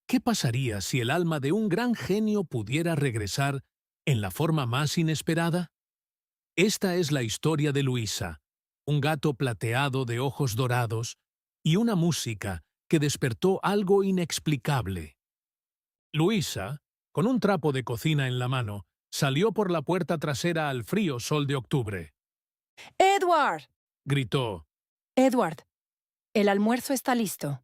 ¿Qué pasaría si el alma de un gran genio pudiera regresar en la forma más inesperada? Esta es la historia de Luisa, un gato plateado de ojos dorados y una música que despertó algo inexplicable. Luisa, con un trapo de cocina en la mano, salió por la puerta trasera al frío sol de octubre. Edward, Gritó. Edward, el almuerzo está listo.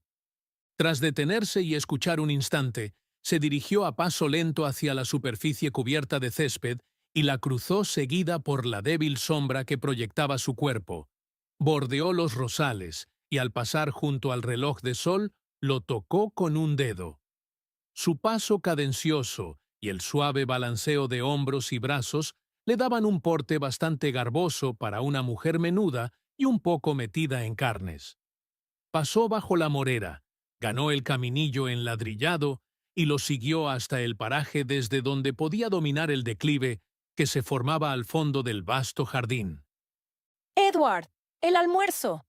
Tras detenerse y escuchar un instante, se dirigió a paso lento hacia la superficie cubierta de césped y la cruzó seguida por la débil sombra que proyectaba su cuerpo. Bordeó los rosales y al pasar junto al reloj de sol, lo tocó con un dedo. Su paso cadencioso y el suave balanceo de hombros y brazos le daban un porte bastante garboso para una mujer menuda y un poco metida en carnes. Pasó bajo la morera, ganó el caminillo enladrillado y lo siguió hasta el paraje desde donde podía dominar el declive que se formaba al fondo del vasto jardín. Edward, el almuerzo.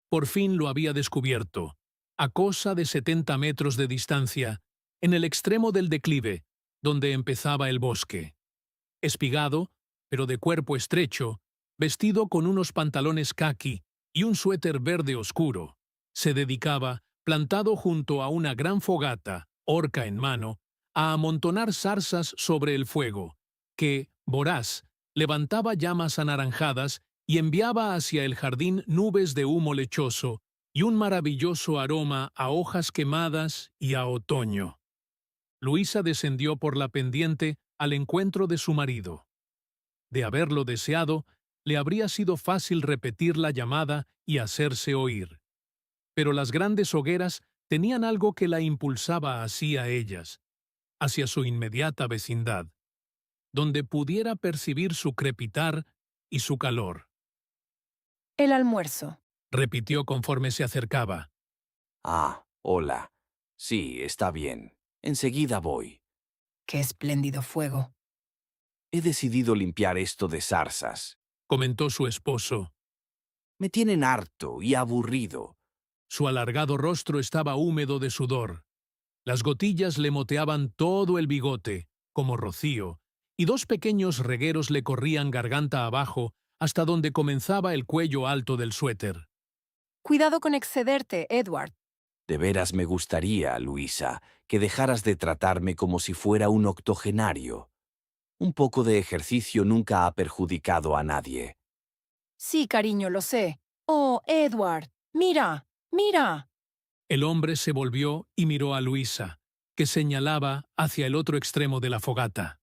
Por fin lo había descubierto, a cosa de 70 metros de distancia, en el extremo del declive, donde empezaba el bosque. Espigado, pero de cuerpo estrecho, vestido con unos pantalones caqui y un suéter verde oscuro, se dedicaba, plantado junto a una gran fogata, horca en mano, a amontonar zarzas sobre el fuego, que, voraz, levantaba llamas anaranjadas y enviaba hacia el jardín nubes de humo lechoso y un maravilloso aroma a hojas quemadas y a otoño. Luisa descendió por la pendiente al encuentro de su marido. De haberlo deseado, le habría sido fácil repetir la llamada y hacerse oír. Pero las grandes hogueras tenían algo que la impulsaba hacia ellas, hacia su inmediata vecindad, donde pudiera percibir su crepitar y su calor. El almuerzo. Repitió conforme se acercaba. Ah, hola. Sí, está bien. Enseguida voy. Qué espléndido fuego. He decidido limpiar esto de zarzas. Comentó su esposo. Me tienen harto y aburrido. Su alargado rostro estaba húmedo de sudor. Las gotillas le moteaban todo el bigote, como rocío, y dos pequeños regueros le corrían garganta abajo hasta donde comenzaba el cuello alto del suéter. Cuidado con excederte, Edward. De veras me gustaría, Luisa, que dejaras de tratarme como si fuera un octogenario. Un poco de ejercicio nunca ha perjudicado a nadie. Sí, cariño, lo sé. Oh, Edward, mira, mira. El hombre se volvió y miró a Luisa, que señalaba hacia el otro extremo de la fogata.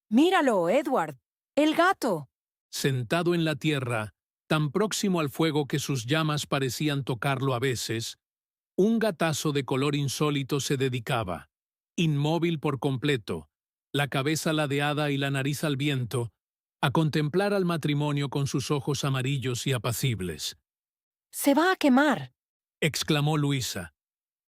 Míralo, Edward. El gato. Sentado en la tierra, tan próximo al fuego que sus llamas parecían tocarlo a veces, un gatazo de color insólito se dedicaba, inmóvil por completo, la cabeza ladeada y la nariz al viento, a contemplar al matrimonio con sus ojos amarillos y apacibles. Se va a quemar. Exclamó Luisa,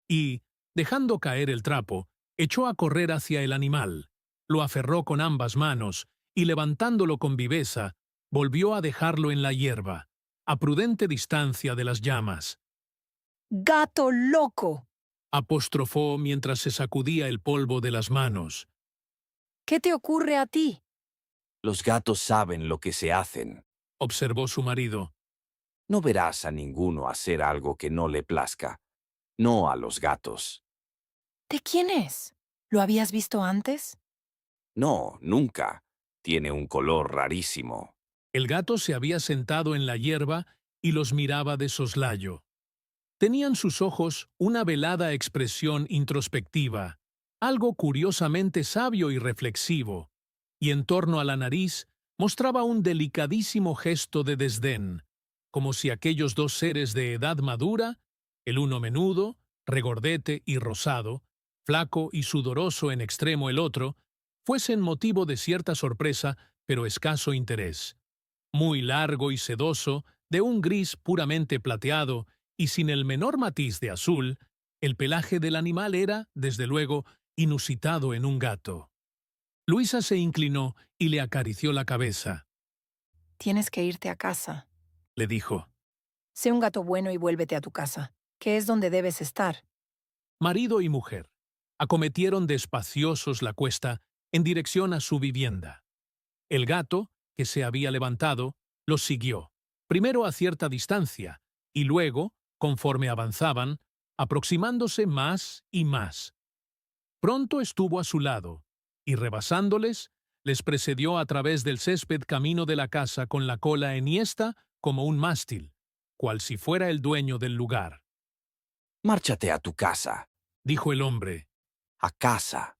y, dejando caer el trapo, echó a correr hacia el animal, lo aferró con ambas manos y, levantándolo con viveza, volvió a dejarlo en la hierba, a prudente distancia de las llamas. Gato loco. Apostrofó mientras se sacudía el polvo de las manos. ¿Qué te ocurre a ti? Los gatos saben lo que se hacen. Observó su marido. No verás a ninguno hacer algo que no le plazca. No a los gatos. ¿De quién es? ¿Lo habías visto antes? No, nunca. Tiene un color rarísimo. El gato se había sentado en la hierba y los miraba de soslayo. Tenían sus ojos una velada expresión introspectiva, algo curiosamente sabio y reflexivo, y en torno a la nariz mostraba un delicadísimo gesto de desdén, como si aquellos dos seres de edad madura, el uno menudo, regordete y rosado, flaco y sudoroso en extremo el otro, fuesen motivo de cierta sorpresa, pero escaso interés. Muy largo y sedoso, de un gris puramente plateado y sin el menor matiz de azul, el pelaje del animal era, desde luego, inusitado en un gato. Luisa se inclinó y le acarició la cabeza. Tienes que irte a casa. Le dijo. Sé un gato bueno y vuélvete a tu casa, que es donde debes estar. Marido y mujer, acometieron despaciosos la cuesta en dirección a su vivienda. El gato, que se había levantado, los siguió, primero a cierta distancia, y luego, conforme avanzaban, aproximándose más y más. Pronto estuvo a su lado, y rebasándoles, les precedió a través del césped camino de la casa con la cola enhiesta como un mástil, cual si fuera el dueño del lugar. Márchate a tu casa, Dijo el hombre, a casa.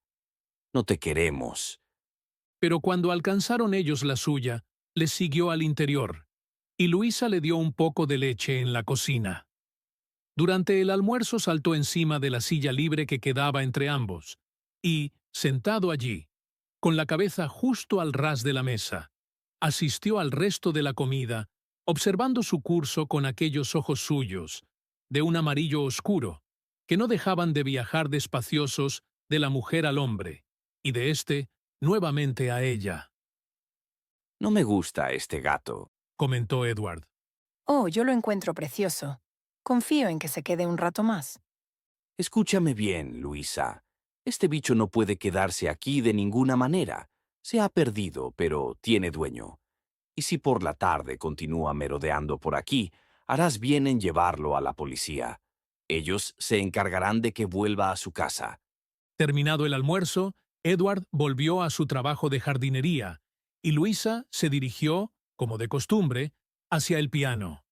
No te queremos. pero cuando alcanzaron ellos la suya, les siguió al interior, y Luisa le dio un poco de leche en la cocina. Durante el almuerzo saltó encima de la silla libre que quedaba entre ambos, y, sentado allí, con la cabeza justo al ras de la mesa, asistió al resto de la comida, observando su curso con aquellos ojos suyos, de un amarillo oscuro, que no dejaban de viajar despaciosos de la mujer al hombre, y de éste nuevamente a ella, No me gusta este gato. comentó Edward. Oh, yo lo encuentro precioso. Confío en que se quede un rato más. Escúchame bien, Luisa. Este bicho no puede quedarse aquí de ninguna manera. Se ha perdido, pero tiene dueño. Y si por la tarde continúa merodeando por aquí, harás bien en llevarlo a la policía. Ellos se encargarán de que vuelva a su casa. Terminado el almuerzo, Edward volvió a su trabajo de jardinería, y Luisa se dirigió, como de costumbre, hacia el piano.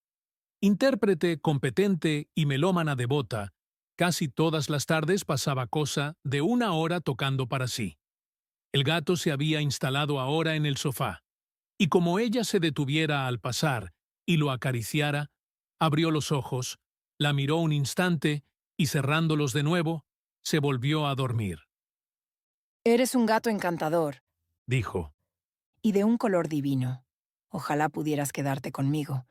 Intérprete competente y melómana devota, casi todas las tardes pasaba cosa de 1 hora tocando para sí. El gato se había instalado ahora en el sofá, y como ella se detuviera al pasar y lo acariciara, abrió los ojos, la miró un instante y cerrándolos de nuevo, se volvió a dormir. Eres un gato encantador Dijo. y de un color divino. Ojalá pudieras quedarte conmigo.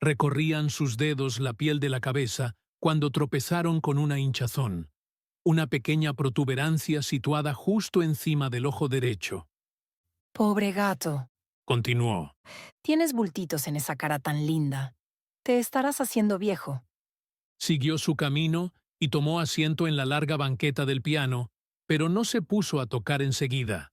Recorrían sus dedos la piel de la cabeza cuando tropezaron con una hinchazón, una pequeña protuberancia situada justo encima del ojo derecho. Pobre gato. Continuó. Tienes bultitos en esa cara tan linda. Te estarás haciendo viejo. Siguió su camino y tomó asiento en la larga banqueta del piano, pero no se puso a tocar enseguida.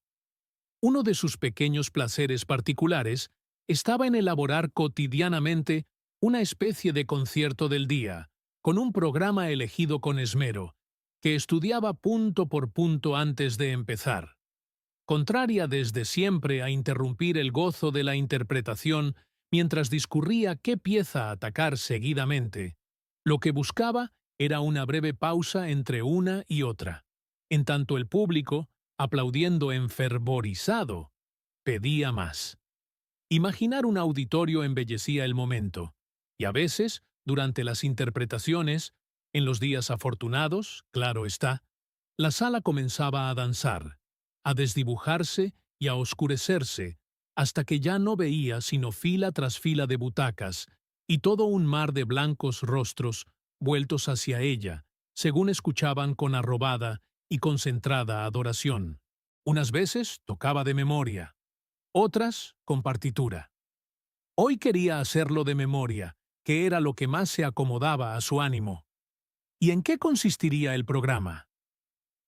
Uno de sus pequeños placeres particulares estaba en elaborar cotidianamente una especie de concierto del día, con un programa elegido con esmero, que estudiaba punto por punto antes de empezar. Contraria desde siempre a interrumpir el gozo de la interpretación mientras discurría qué pieza atacar seguidamente, lo que buscaba era una breve pausa entre una y otra, en tanto el público, aplaudiendo enfervorizado, pedía más. Imaginar un auditorio embellecía el momento, y a veces, durante las interpretaciones, en los días afortunados, claro está, la sala comenzaba a danzar, a desdibujarse y a oscurecerse, hasta que ya no veía sino fila tras fila de butacas y todo un mar de blancos rostros vueltos hacia ella, según escuchaban con arrobada y concentrada adoración. Unas veces tocaba de memoria, otras con partitura. Hoy quería hacerlo de memoria, que era lo que más se acomodaba a su ánimo. ¿Y en qué consistiría el programa?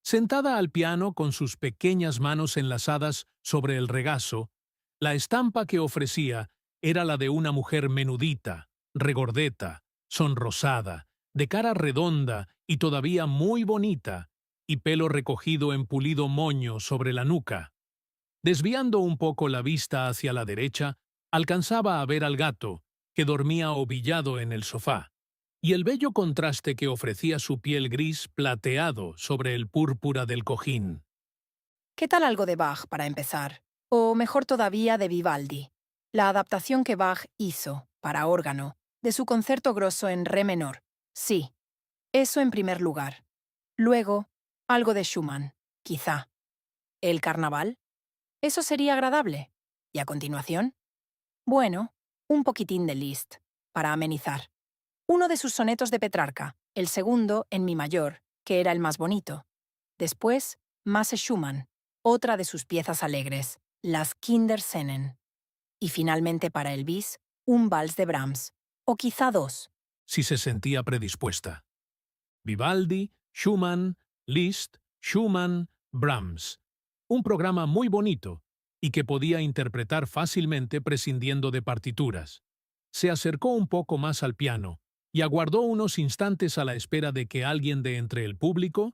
Sentada al piano con sus pequeñas manos enlazadas sobre el regazo, la estampa que ofrecía era la de una mujer menudita, regordeta, sonrosada, de cara redonda y todavía muy bonita, y pelo recogido en pulido moño sobre la nuca. Desviando un poco la vista hacia la derecha, alcanzaba a ver al gato, que dormía ovillado en el sofá, y el bello contraste que ofrecía su piel gris plateado sobre el púrpura del cojín. ¿Qué tal algo de Bach para empezar? O mejor todavía de Vivaldi, la adaptación que Bach hizo, para órgano, de su concierto grosso en re menor. Sí, eso en primer lugar. Luego, algo de Schumann, quizá. ¿El carnaval? Eso sería agradable. ¿Y a continuación? Bueno, un poquitín de Liszt, para amenizar. Uno de sus sonetos de Petrarca, el segundo en mi mayor, que era el más bonito. Después, Masse Schumann, otra de sus piezas alegres, las Kinderscenen. Y finalmente para el bis, un vals de Brahms, o quizá dos. Si se sentía predispuesta. Vivaldi, Schumann, Liszt, Schumann, Brahms. Un programa muy bonito y que podía interpretar fácilmente prescindiendo de partituras. Se acercó un poco más al piano y aguardó unos instantes a la espera de que alguien de entre el público,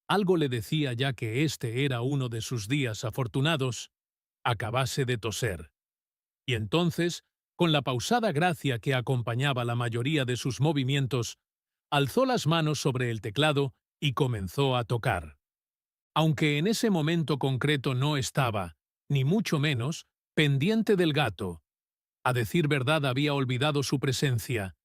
algo le decía ya que este era uno de sus días afortunados, acabase de toser. Y entonces, con la pausada gracia que acompañaba la mayoría de sus movimientos, alzó las manos sobre el teclado y comenzó a tocar. Aunque en ese momento concreto no estaba, ni mucho menos, pendiente del gato. A decir verdad, había olvidado su presencia.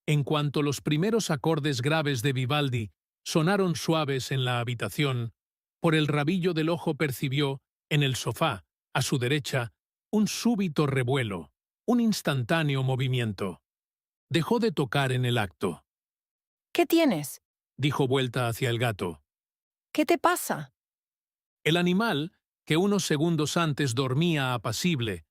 En cuanto los primeros acordes graves de Vivaldi sonaron suaves en la habitación, por el rabillo del ojo percibió, en el sofá, a su derecha, un súbito revuelo, un instantáneo movimiento. Dejó de tocar en el acto. ¿Qué tienes? Dijo vuelta hacia el gato. ¿Qué te pasa? El animal, que unos segundos antes dormía apacible,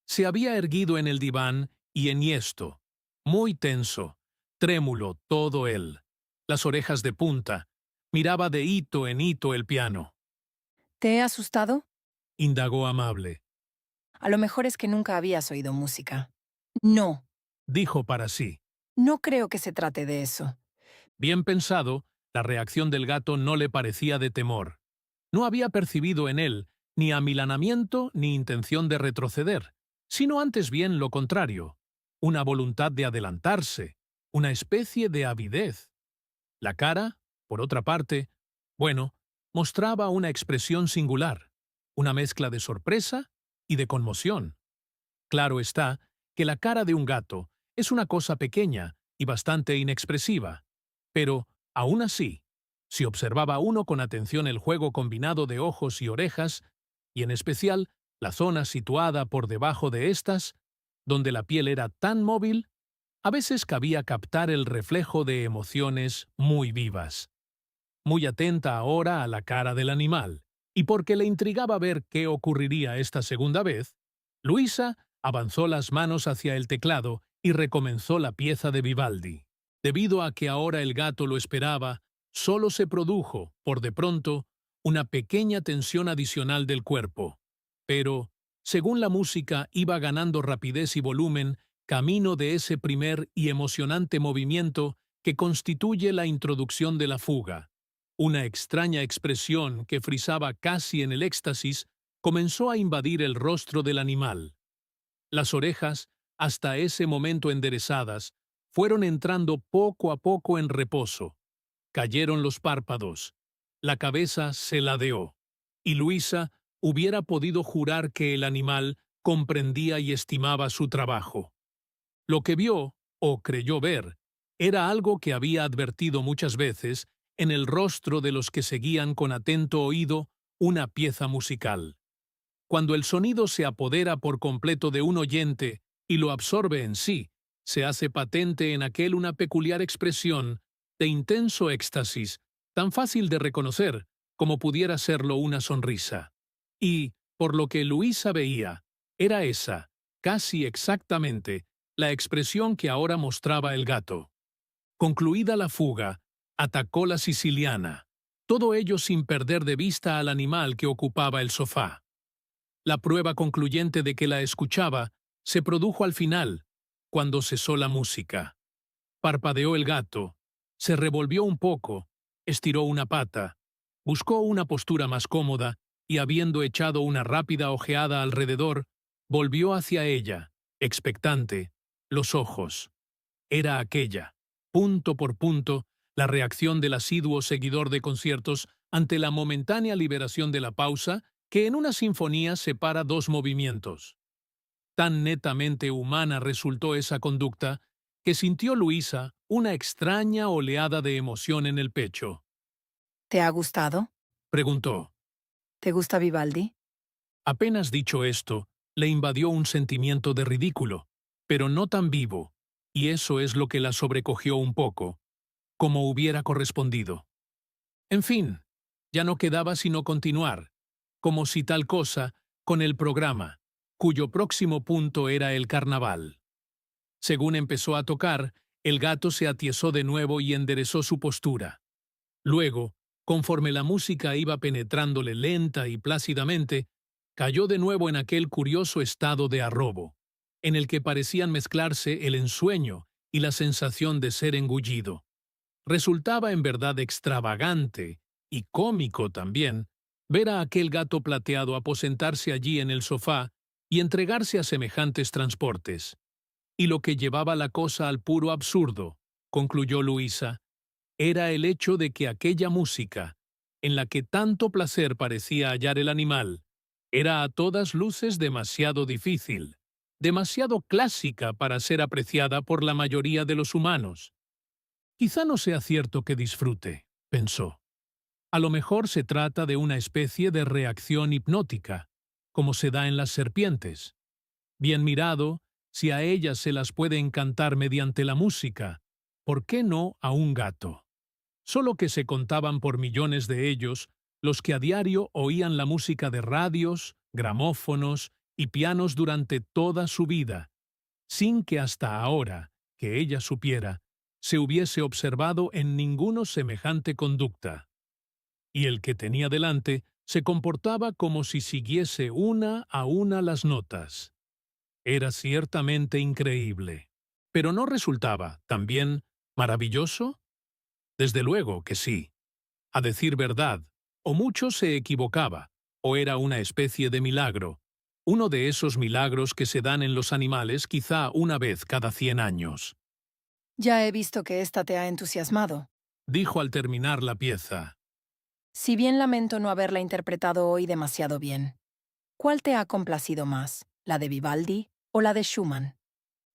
se había erguido en el diván y enhiesto, muy tenso, trémulo todo él, las orejas de punta, miraba de hito en hito el piano. ¿Te he asustado? Indagó amable. A lo mejor es que nunca habías oído música. No, Dijo para sí. no creo que se trate de eso. Bien pensado, la reacción del gato no le parecía de temor. No había percibido en él ni amilanamiento ni intención de retroceder, sino antes bien lo contrario, una voluntad de adelantarse, una especie de avidez. La cara, por otra parte, bueno, mostraba una expresión singular, una mezcla de sorpresa y de conmoción. Claro está que la cara de un gato es una cosa pequeña y bastante inexpresiva, pero, aún así, si observaba uno con atención el juego combinado de ojos y orejas, y en especial la zona situada por debajo de estas, donde la piel era tan móvil, a veces cabía captar el reflejo de emociones muy vivas. Muy atenta ahora a la cara del animal, y porque le intrigaba ver qué ocurriría esta segunda vez, Luisa avanzó las manos hacia el teclado y recomenzó la pieza de Vivaldi. Debido a que ahora el gato lo esperaba, solo se produjo, por de pronto, una pequeña tensión adicional del cuerpo. Pero, según la música iba ganando rapidez y volumen, camino de ese primer y emocionante movimiento que constituye la introducción de la fuga, una extraña expresión que frisaba casi en el éxtasis comenzó a invadir el rostro del animal. Las orejas, hasta ese momento enderezadas, fueron entrando poco a poco en reposo. Cayeron los párpados. La cabeza se ladeó. Y Luisa hubiera podido jurar que el animal comprendía y estimaba su trabajo. Lo que vio, o creyó ver, era algo que había advertido muchas veces en el rostro de los que seguían con atento oído una pieza musical. Cuando el sonido se apodera por completo de un oyente y lo absorbe en sí, se hace patente en aquel una peculiar expresión de intenso éxtasis, tan fácil de reconocer como pudiera serlo una sonrisa. Y, por lo que Luisa veía, era esa, casi exactamente, la expresión que ahora mostraba el gato. Concluida la fuga, atacó la siciliana, todo ello sin perder de vista al animal que ocupaba el sofá. La prueba concluyente de que la escuchaba se produjo al final, cuando cesó la música. Parpadeó el gato, se revolvió un poco, estiró una pata, buscó una postura más cómoda y, habiendo echado una rápida ojeada alrededor, volvió hacia ella, expectante, los ojos. Era aquella, punto por punto, la reacción del asiduo seguidor de conciertos ante la momentánea liberación de la pausa que en una sinfonía separa dos movimientos. Tan netamente humana resultó esa conducta que sintió Luisa una extraña oleada de emoción en el pecho. ¿Te ha gustado? Preguntó. ¿Te gusta Vivaldi? Apenas dicho esto, le invadió un sentimiento de ridículo, pero no tan vivo, y eso es lo que la sobrecogió un poco, como hubiera correspondido. En fin, ya no quedaba sino continuar, como si tal cosa, con el programa, cuyo próximo punto era el carnaval. Según empezó a tocar, el gato se atiezó de nuevo y enderezó su postura. Luego, conforme la música iba penetrándole lenta y plácidamente, cayó de nuevo en aquel curioso estado de arrobo, en el que parecían mezclarse el ensueño y la sensación de ser engullido. Resultaba en verdad extravagante y cómico también ver a aquel gato plateado aposentarse allí en el sofá y entregarse a semejantes transportes. Y lo que llevaba la cosa al puro absurdo, concluyó Luisa, era el hecho de que aquella música, en la que tanto placer parecía hallar el animal, era a todas luces demasiado difícil, demasiado clásica para ser apreciada por la mayoría de los humanos. Quizá no sea cierto que disfrute, pensó. A lo mejor se trata de una especie de reacción hipnótica, como se da en las serpientes. Bien mirado, si a ellas se las puede encantar mediante la música, ¿por qué no a un gato? Solo que se contaban por millones de ellos los que a diario oían la música de radios, gramófonos y pianos durante toda su vida, sin que hasta ahora, que ella supiera, se hubiese observado en ninguno semejante conducta. Y el que tenía delante se comportaba como si siguiese una a una las notas. Era ciertamente increíble. ¿Pero no resultaba, también, maravilloso? Desde luego que sí. A decir verdad, o mucho se equivocaba, o era una especie de milagro, uno de esos milagros que se dan en los animales quizá una vez cada 100 años. Ya he visto que esta te ha entusiasmado. Dijo al terminar la pieza. Si bien lamento no haberla interpretado hoy demasiado bien. ¿Cuál te ha complacido más, la de Vivaldi o la de Schumann?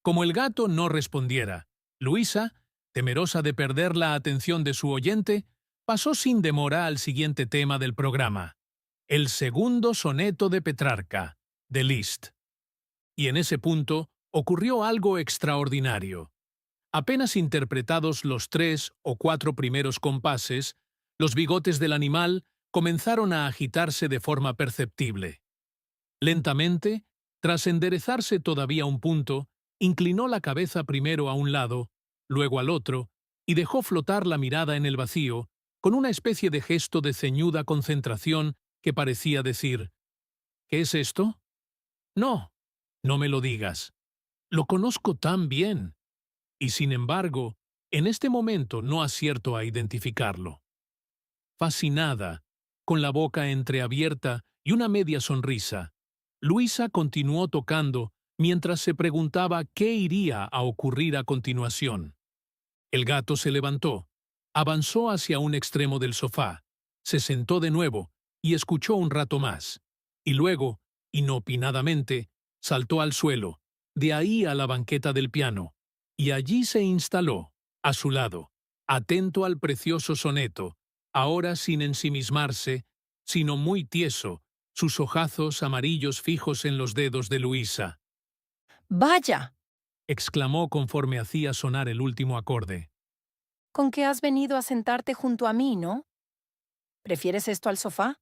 Como el gato no respondiera, Luisa, temerosa de perder la atención de su oyente, pasó sin demora al siguiente tema del programa, el segundo soneto de Petrarca, de Liszt. Y en ese punto ocurrió algo extraordinario. Apenas interpretados los 3 o 4 primeros compases, los bigotes del animal comenzaron a agitarse de forma perceptible. Lentamente, tras enderezarse todavía un punto, inclinó la cabeza primero a un lado, luego al otro, y dejó flotar la mirada en el vacío, con una especie de gesto de ceñuda concentración que parecía decir: ¿Qué es esto? No, no me lo digas. Lo conozco tan bien. Y sin embargo, en este momento no acierto a identificarlo. Fascinada, con la boca entreabierta y una media sonrisa, Luisa continuó tocando mientras se preguntaba qué iría a ocurrir a continuación. El gato se levantó, avanzó hacia un extremo del sofá, se sentó de nuevo y escuchó un rato más, y luego, inopinadamente, saltó al suelo, de ahí a la banqueta del piano, y allí se instaló, a su lado, atento al precioso soneto, ahora sin ensimismarse, sino muy tieso, sus ojazos amarillos fijos en los dedos de Luisa. ¡Vaya! Exclamó conforme hacía sonar el último acorde. Con que has venido a sentarte junto a mí, ¿no? ¿Prefieres esto al sofá?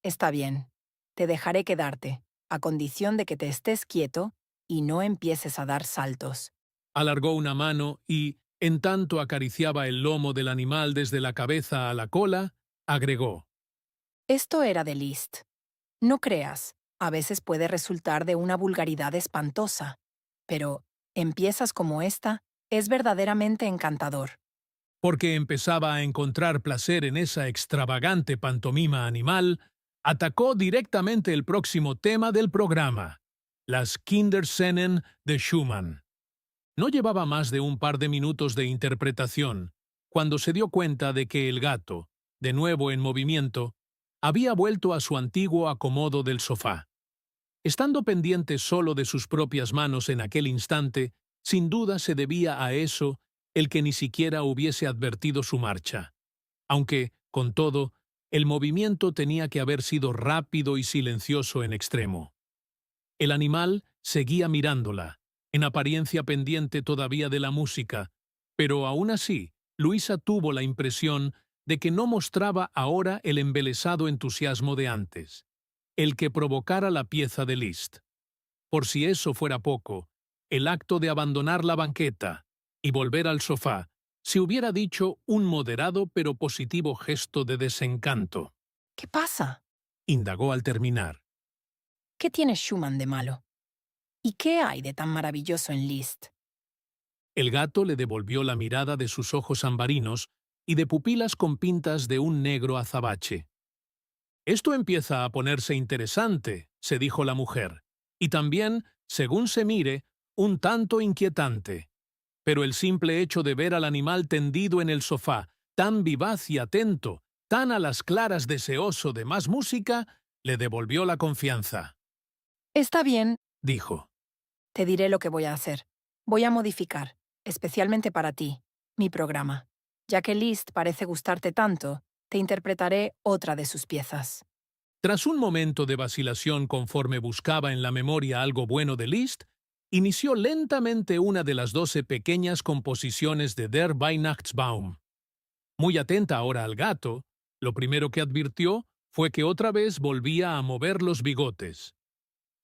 Está bien. Te dejaré quedarte, a condición de que te estés quieto y no empieces a dar saltos. Alargó una mano y, en tanto acariciaba el lomo del animal desde la cabeza a la cola, agregó: Esto era de Liszt. No creas, a veces puede resultar de una vulgaridad espantosa, pero empiezas como esta, es verdaderamente encantador. porque empezaba a encontrar placer en esa extravagante pantomima animal, atacó directamente el próximo tema del programa, las Kinderscenen de Schumann. No llevaba más de un par de minutos de interpretación, cuando se dio cuenta de que el gato, de nuevo en movimiento, había vuelto a su antiguo acomodo del sofá. Estando pendiente solo de sus propias manos en aquel instante, sin duda se debía a eso el que ni siquiera hubiese advertido su marcha. Aunque, con todo, el movimiento tenía que haber sido rápido y silencioso en extremo. El animal seguía mirándola, en apariencia pendiente todavía de la música, pero aún así, Luisa tuvo la impresión de que no mostraba ahora el embelesado entusiasmo de antes, el que provocara la pieza de Liszt. Por si eso fuera poco, el acto de abandonar la banqueta y volver al sofá se hubiera dicho un moderado pero positivo gesto de desencanto. ¿Qué pasa? Indagó al terminar. ¿Qué tiene Schumann de malo? ¿Y qué hay de tan maravilloso en Liszt? El gato le devolvió la mirada de sus ojos ambarinos y de pupilas con pintas de un negro azabache. «Esto empieza a ponerse interesante», se dijo la mujer, «y también, según se mire, un tanto inquietante. Pero el simple hecho de ver al animal tendido en el sofá, tan vivaz y atento, tan a las claras deseoso de más música, le devolvió la confianza», Está bien, dijo. te diré lo que voy a hacer. Voy a modificar, especialmente para ti, mi programa. Ya que Liszt parece gustarte tanto, te interpretaré otra de sus piezas. Tras un momento de vacilación conforme buscaba en la memoria algo bueno de Liszt, inició lentamente una de las 12 pequeñas composiciones de Der Weihnachtsbaum. Muy atenta ahora al gato, lo primero que advirtió fue que otra vez volvía a mover los bigotes.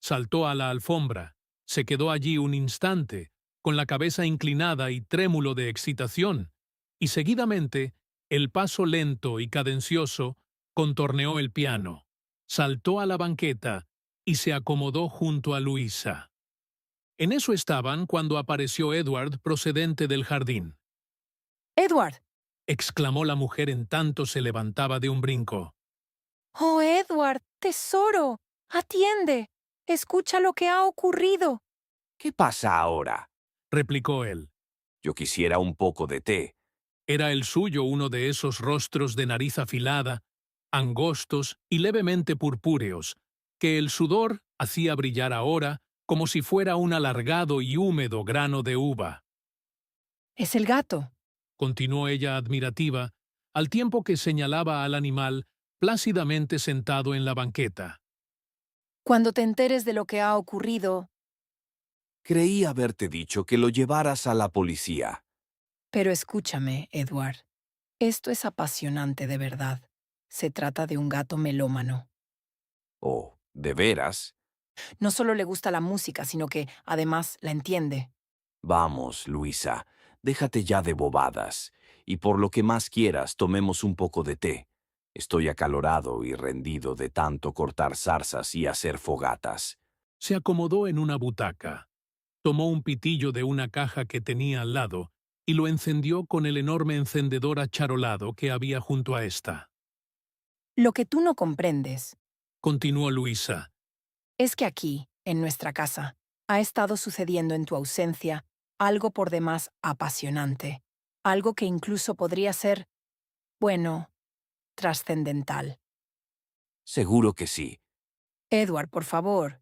Saltó a la alfombra, se quedó allí un instante, con la cabeza inclinada y trémulo de excitación, y seguidamente, el paso lento y cadencioso contorneó el piano, saltó a la banqueta y se acomodó junto a Luisa. En eso estaban cuando apareció Edward procedente del jardín. ¡Edward! Exclamó la mujer en tanto se levantaba de un brinco. ¡Oh, Edward! ¡Tesoro! ¡Atiende! Escucha lo que ha ocurrido. ¿Qué pasa ahora? Replicó él. Yo quisiera un poco de té. Era el suyo uno de esos rostros de nariz afilada, angostos y levemente purpúreos, que el sudor hacía brillar ahora como si fuera un alargado y húmedo grano de uva. Es el gato. Continuó ella admirativa, al tiempo que señalaba al animal plácidamente sentado en la banqueta. Cuando te enteres de lo que ha ocurrido... Creí haberte dicho que lo llevaras a la policía. Pero escúchame, Edward. Esto es apasionante de verdad. Se trata de un gato melómano. Oh, ¿de veras? No solo le gusta la música, sino que, además, la entiende. Vamos, Luisa, déjate ya de bobadas, y por lo que más quieras, tomemos un poco de té. Estoy acalorado y rendido de tanto cortar zarzas y hacer fogatas. Se acomodó en una butaca, tomó un pitillo de una caja que tenía al lado y lo encendió con el enorme encendedor acharolado que había junto a ésta. Lo que tú no comprendes Continuó Luisa. es que aquí, en nuestra casa, ha estado sucediendo en tu ausencia algo por demás apasionante. Algo que incluso podría ser, bueno, trascendental. Seguro que sí. Edward, por favor.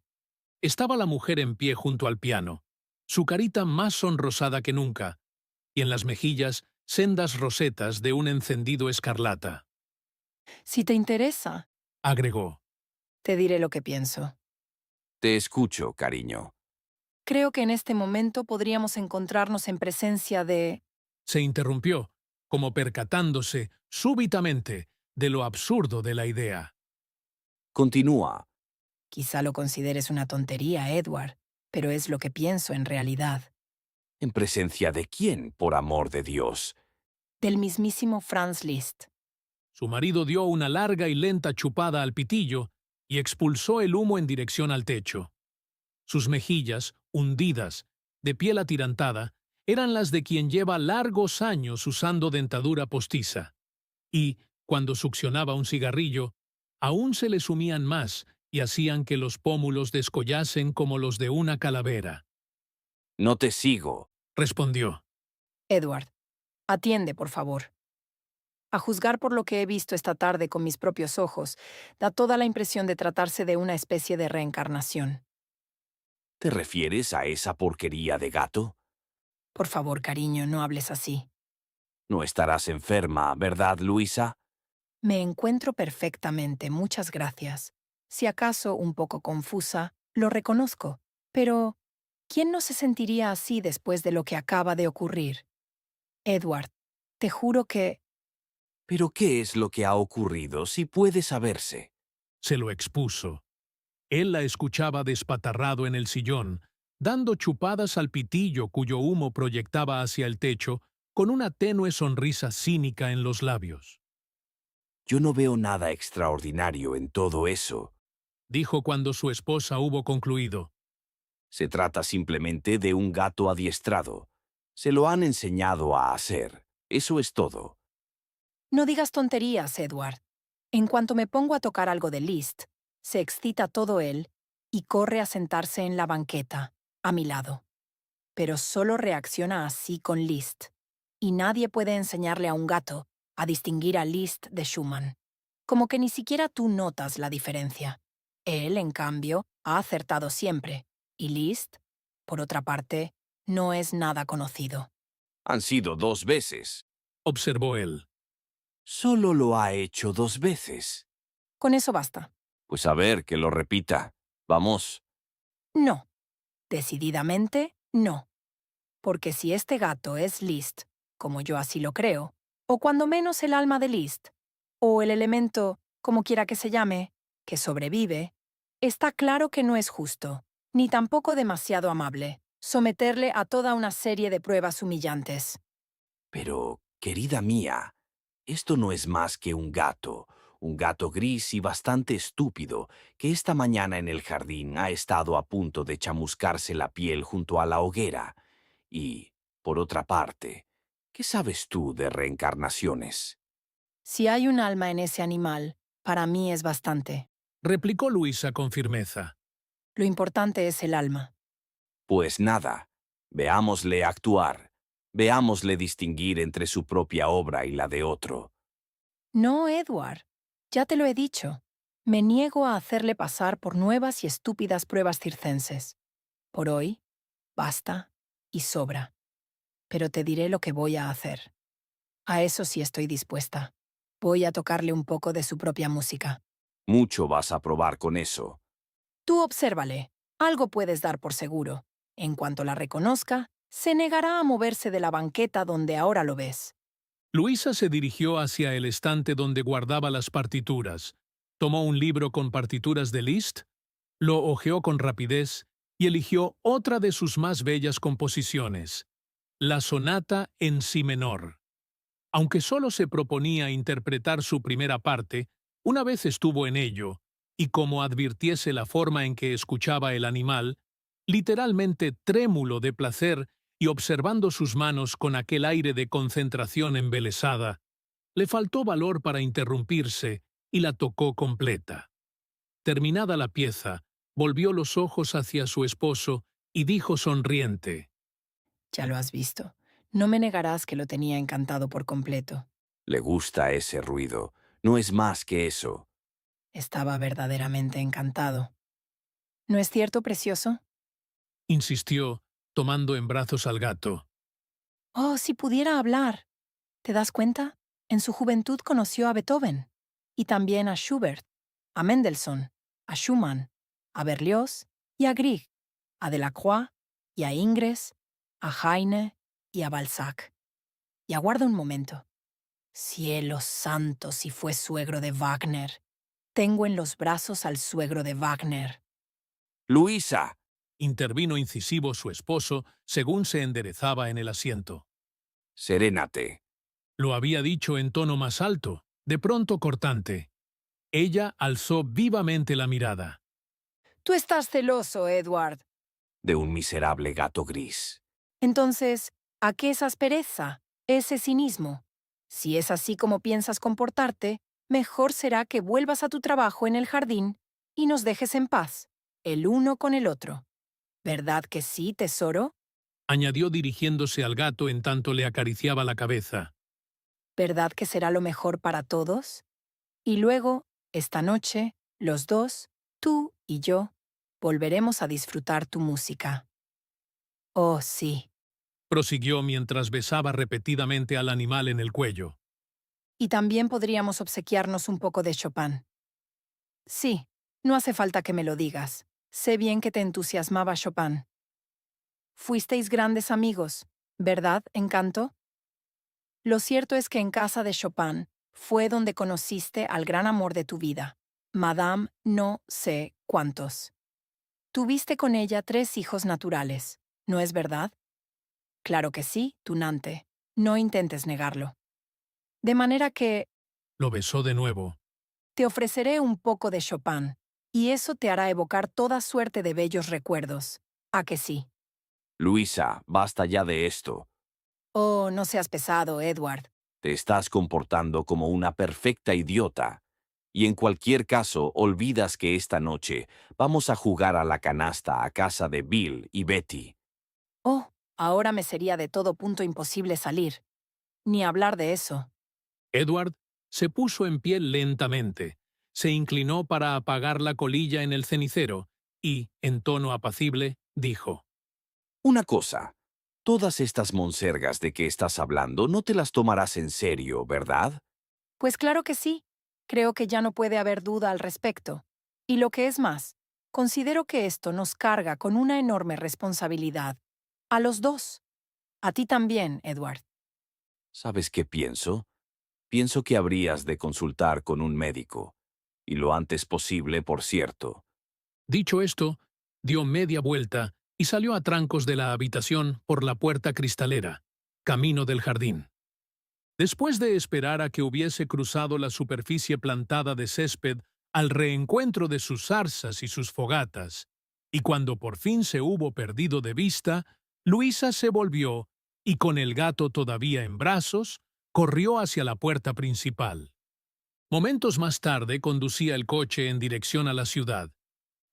Estaba la mujer en pie junto al piano, su carita más sonrosada que nunca, y en las mejillas sendas rosetas de un encendido escarlata. Si te interesa, Agregó. te diré lo que pienso. Te escucho, cariño. Creo que en este momento podríamos encontrarnos en presencia de... Se interrumpió, como percatándose súbitamente de lo absurdo de la idea. Continúa. Quizá lo consideres una tontería, Edward, pero es lo que pienso en realidad. ¿En presencia de quién, por amor de Dios? Del mismísimo Franz Liszt. Su marido dio una larga y lenta chupada al pitillo y expulsó el humo en dirección al techo. Sus mejillas, hundidas, de piel atirantada, eran las de quien lleva largos años usando dentadura postiza. Y, cuando succionaba un cigarrillo, aún se le sumían más y hacían que los pómulos descollasen como los de una calavera. No te sigo. Respondió. Edward, atiende, por favor. A juzgar por lo que he visto esta tarde con mis propios ojos, da toda la impresión de tratarse de una especie de reencarnación. ¿Te refieres a esa porquería de gato? Por favor, cariño, no hables así. No estarás enferma, ¿verdad, Luisa? Me encuentro perfectamente, muchas gracias. Si acaso un poco confusa, lo reconozco. Pero, ¿quién no se sentiría así después de lo que acaba de ocurrir? Edward, te juro que... ¿Pero qué es lo que ha ocurrido, si puede saberse? Se lo expuso. Él la escuchaba despatarrado en el sillón, dando chupadas al pitillo cuyo humo proyectaba hacia el techo, con una tenue sonrisa cínica en los labios. Yo no veo nada extraordinario en todo eso. Dijo cuando su esposa hubo concluido. Se trata simplemente de un gato adiestrado. Se lo han enseñado a hacer. Eso es todo. No digas tonterías, Edward. En cuanto me pongo a tocar algo de Liszt, se excita todo él y corre a sentarse en la banqueta, a mi lado. Pero solo reacciona así con Liszt, y nadie puede enseñarle a un gato a distinguir a Liszt de Schumann. Como que ni siquiera tú notas la diferencia. Él, en cambio, ha acertado siempre, y Liszt, por otra parte, no es nada conocido. Han sido 2 veces. Observó él. Solo lo ha hecho 2 veces. Con eso basta. Pues a ver, que lo repita. Vamos. No. Decididamente, no. Porque si este gato es Liszt, como yo así lo creo, o cuando menos el alma de Liszt, o el elemento, como quiera que se llame, que sobrevive, está claro que no es justo, ni tampoco demasiado amable, someterle a toda una serie de pruebas humillantes. Pero, querida mía, esto no es más que un gato gris y bastante estúpido, que esta mañana en el jardín ha estado a punto de chamuscarse la piel junto a la hoguera. Y, por otra parte, ¿qué sabes tú de reencarnaciones? Si hay un alma en ese animal, para mí es bastante. Replicó Luisa con firmeza. Lo importante es el alma. Pues nada, veámosle actuar, veámosle distinguir entre su propia obra y la de otro. No, Edward. Ya te lo he dicho. Me niego a hacerle pasar por nuevas y estúpidas pruebas circenses. Por hoy, basta y sobra. Pero te diré lo que voy a hacer. A eso sí estoy dispuesta. Voy a tocarle un poco de su propia música. Mucho vas a probar con eso. Tú obsérvale. Algo puedes dar por seguro. En cuanto la reconozca, se negará a moverse de la banqueta donde ahora lo ves. Luisa se dirigió hacia el estante donde guardaba las partituras, tomó un libro con partituras de Liszt, lo hojeó con rapidez y eligió otra de sus más bellas composiciones, la sonata en si menor. Aunque solo se proponía interpretar su primera parte, una vez estuvo en ello, y como advirtiese la forma en que escuchaba el animal, literalmente trémulo de placer y observando sus manos con aquel aire de concentración embelesada, le faltó valor para interrumpirse y la tocó completa. Terminada la pieza, volvió los ojos hacia su esposo y dijo sonriente: Ya lo has visto. No me negarás que lo tenía encantado por completo. Le gusta ese ruido. No es más que eso. Estaba verdaderamente encantado. ¿No es cierto, precioso? insistió, tomando en brazos al gato. Oh, si pudiera hablar. ¿Te das cuenta? En su juventud conoció a Beethoven, y también a Schubert, a Mendelssohn, a Schumann, a Berlioz y a Grieg, a Delacroix y a Ingres, a Heine y a Balzac. Y aguarda un momento. Cielos santos, si fue suegro de Wagner. Tengo en los brazos al suegro de Wagner. Luisa, Intervino incisivo su esposo según se enderezaba en el asiento. serénate. Lo había dicho en tono más alto, de pronto cortante. Ella alzó vivamente la mirada. Tú estás celoso, Edward. De un miserable gato gris. Entonces, ¿a qué esa aspereza, ese cinismo? Si es así como piensas comportarte, mejor será que vuelvas a tu trabajo en el jardín y nos dejes en paz, el uno con el otro. ¿Verdad que sí, tesoro? Añadió dirigiéndose al gato en tanto le acariciaba la cabeza. ¿Verdad que será lo mejor para todos? Y luego, esta noche, los dos, tú y yo, volveremos a disfrutar tu música. Oh, sí. Prosiguió mientras besaba repetidamente al animal en el cuello. Y también podríamos obsequiarnos un poco de Chopin. Sí, no hace falta que me lo digas. Sé bien que te entusiasmaba Chopin. Fuisteis grandes amigos, ¿verdad, Encanto? Lo cierto es que en casa de Chopin fue donde conociste al gran amor de tu vida, Madame no sé cuántos. Tuviste con ella 3 hijos naturales, ¿no es verdad? Claro que sí, tunante. No intentes negarlo. De manera que Lo besó de nuevo. te ofreceré un poco de Chopin, y eso te hará evocar toda suerte de bellos recuerdos. ¿A que sí? Luisa, basta ya de esto. Oh, no seas pesado, Edward. Te estás comportando como una perfecta idiota. Y en cualquier caso, olvidas que esta noche vamos a jugar a la canasta a casa de Bill y Betty. Oh, ahora me sería de todo punto imposible salir. Ni hablar de eso. Edward se puso en pie lentamente, se inclinó para apagar la colilla en el cenicero y, en tono apacible, dijo: Una cosa, todas estas monsergas de que estás hablando no te las tomarás en serio, ¿verdad? Pues claro que sí. Creo que ya no puede haber duda al respecto. Y lo que es más, considero que esto nos carga con una enorme responsabilidad. A los dos. A ti también, Edward. ¿Sabes qué pienso? Pienso que habrías de consultar con un médico. Y lo antes posible, por cierto. Dicho esto, dio media vuelta y salió a trancos de la habitación por la puerta cristalera, camino del jardín. Después de esperar a que hubiese cruzado la superficie plantada de césped al reencuentro de sus zarzas y sus fogatas, y cuando por fin se hubo perdido de vista, Luisa se volvió y, con el gato todavía en brazos, corrió hacia la puerta principal. Momentos más tarde conducía el coche en dirección a la ciudad.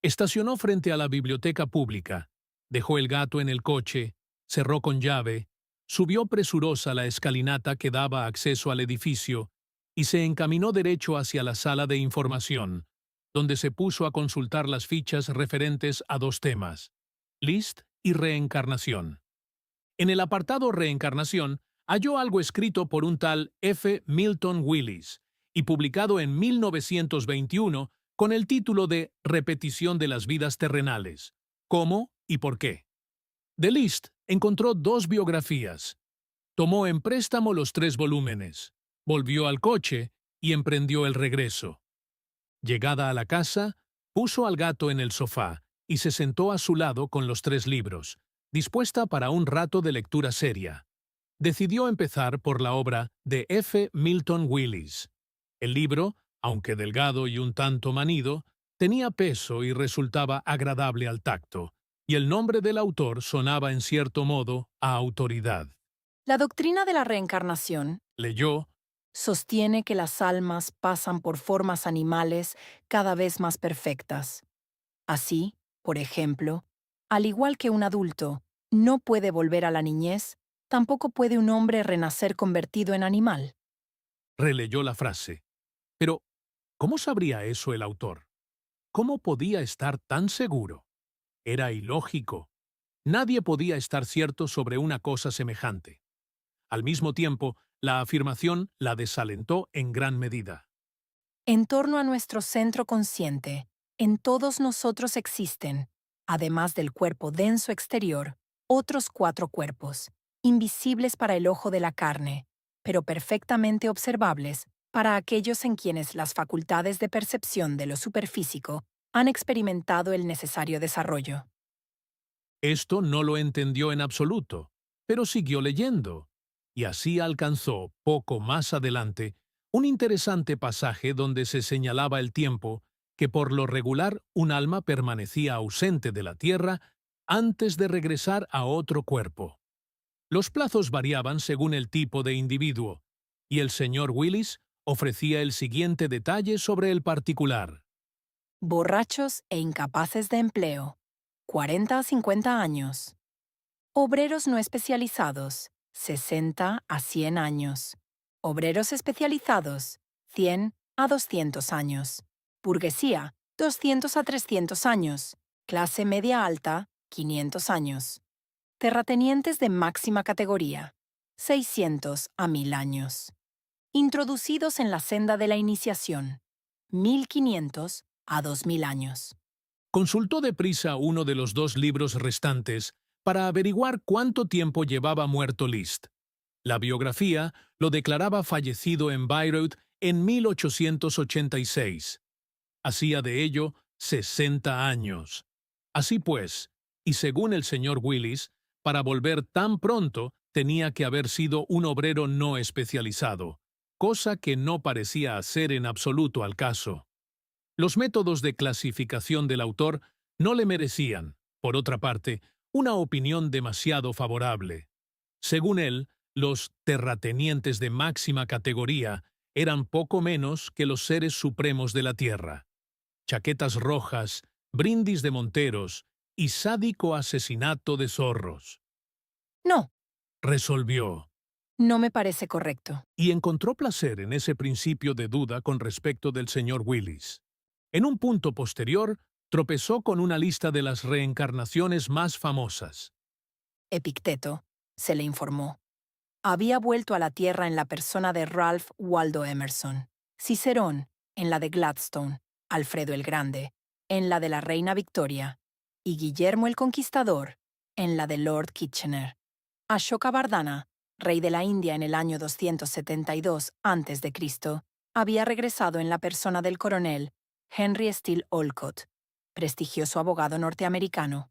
Estacionó frente a la biblioteca pública, dejó el gato en el coche, cerró con llave, subió presurosa la escalinata que daba acceso al edificio y se encaminó derecho hacia la sala de información, donde se puso a consultar las fichas referentes a dos temas: Liszt y reencarnación. En el apartado Reencarnación halló algo escrito por un tal F. Milton Willis y publicado en 1921 con el título de Repetición de las vidas terrenales. ¿Cómo y por qué? De Liszt encontró dos biografías. Tomó en préstamo los 3 volúmenes, volvió al coche y emprendió el regreso. Llegada a la casa, puso al gato en el sofá y se sentó a su lado con los 3 libros, dispuesta para un rato de lectura seria. Decidió empezar por la obra de F. Milton Willis. El libro, aunque delgado y un tanto manido, tenía peso y resultaba agradable al tacto, y el nombre del autor sonaba en cierto modo a autoridad. La doctrina de la reencarnación Leyó, sostiene que las almas pasan por formas animales cada vez más perfectas. Así, por ejemplo, al igual que un adulto no puede volver a la niñez, tampoco puede un hombre renacer convertido en animal. releyó la frase. Pero, ¿cómo sabría eso el autor? ¿Cómo podía estar tan seguro? Era ilógico. Nadie podía estar cierto sobre una cosa semejante. Al mismo tiempo, la afirmación la desalentó en gran medida. En torno a nuestro centro consciente, en todos nosotros existen, además del cuerpo denso exterior, otros 4 cuerpos, invisibles para el ojo de la carne, pero perfectamente observables para aquellos en quienes las facultades de percepción de lo superfísico han experimentado el necesario desarrollo. Esto no lo entendió en absoluto, pero siguió leyendo, y así alcanzó, poco más adelante, un interesante pasaje donde se señalaba el tiempo que por lo regular un alma permanecía ausente de la tierra antes de regresar a otro cuerpo. Los plazos variaban según el tipo de individuo, y el señor Willis ofrecía el siguiente detalle sobre el particular. Borrachos e incapaces de empleo, 40 a 50 años. Obreros no especializados, 60 a 100 años. Obreros especializados, 100 a 200 años. Burguesía, 200 a 300 años. Clase media alta, 500 años. Terratenientes de máxima categoría, 600 a 1000 años. Introducidos en la senda de la iniciación, 1500 a 2000 años. Consultó deprisa uno de los 2 libros restantes para averiguar cuánto tiempo llevaba muerto Liszt. La biografía lo declaraba fallecido en Bayreuth en 1886. Hacía de ello 60 años. Así pues, y según el señor Willis, para volver tan pronto tenía que haber sido un obrero no especializado, cosa que no parecía hacer en absoluto al caso. Los métodos de clasificación del autor no le merecían, por otra parte, una opinión demasiado favorable. Según él, los terratenientes de máxima categoría eran poco menos que los seres supremos de la tierra. Chaquetas rojas, brindis de monteros y sádico asesinato de zorros. No, Resolvió, no me parece correcto. y encontró placer en ese principio de duda con respecto del señor Willis. En un punto posterior, tropezó con una lista de las reencarnaciones más famosas. Epicteto, se le informó, había vuelto a la Tierra en la persona de Ralph Waldo Emerson, Cicerón en la de Gladstone, Alfredo el Grande en la de la Reina Victoria y Guillermo el Conquistador en la de Lord Kitchener. Ashokavardhana, rey de la India en el año 272 a.C., había regresado en la persona del coronel Henry Steele Olcott, prestigioso abogado norteamericano.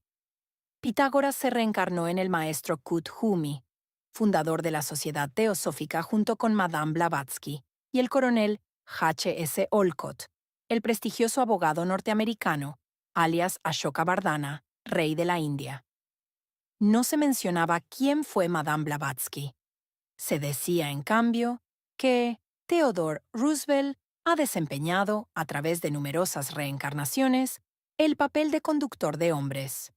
Pitágoras se reencarnó en el maestro Kuthumi, fundador de la Sociedad Teosófica junto con Madame Blavatsky, y el coronel H.S. Olcott, el prestigioso abogado norteamericano, alias Ashokavardhana, rey de la India. No se mencionaba quién fue Madame Blavatsky. Se decía, en cambio, que Theodore Roosevelt ha desempeñado, a través de numerosas reencarnaciones, el papel de conductor de hombres.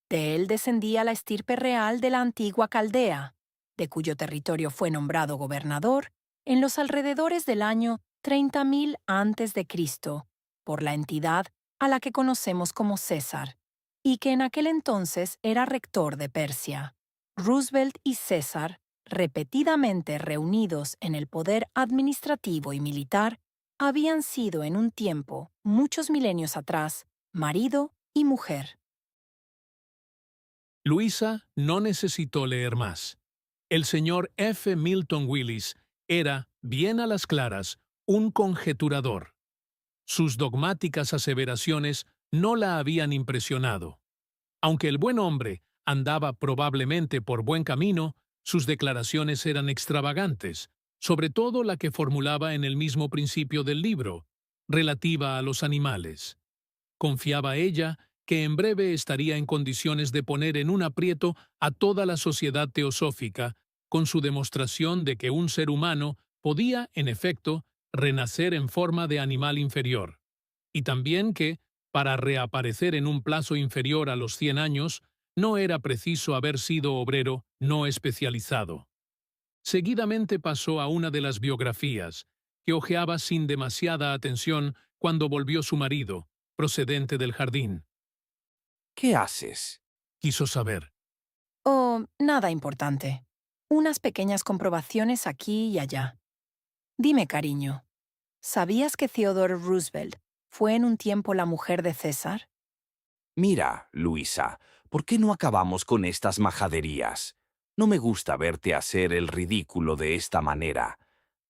De él descendía la estirpe real de la antigua Caldea, de cuyo territorio fue nombrado gobernador en los alrededores del año 30.000 a.C. por la entidad a la que conocemos como César, y que en aquel entonces era rector de Persia. Roosevelt y César, repetidamente reunidos en el poder administrativo y militar, habían sido en un tiempo, muchos milenios atrás, marido y mujer. Luisa no necesitó leer más. El señor F. Milton Willis era, bien a las claras, un conjeturador. Sus dogmáticas aseveraciones no la habían impresionado. Aunque el buen hombre andaba probablemente por buen camino, sus declaraciones eran extravagantes, sobre todo la que formulaba en el mismo principio del libro, relativa a los animales. Confiaba ella que en breve estaría en condiciones de poner en un aprieto a toda la sociedad teosófica, con su demostración de que un ser humano podía, en efecto, renacer en forma de animal inferior, y también que, para reaparecer en un plazo inferior a los 100 años, no era preciso haber sido obrero no especializado. Seguidamente pasó a una de las biografías, que hojeaba sin demasiada atención cuando volvió su marido, procedente del jardín. ¿Qué haces? Quiso saber. Oh, nada importante. Unas pequeñas comprobaciones aquí y allá. Dime, cariño, ¿sabías que Theodore Roosevelt fue en un tiempo la mujer de César? Mira, Luisa, ¿por qué no acabamos con estas majaderías? No me gusta verte hacer el ridículo de esta manera.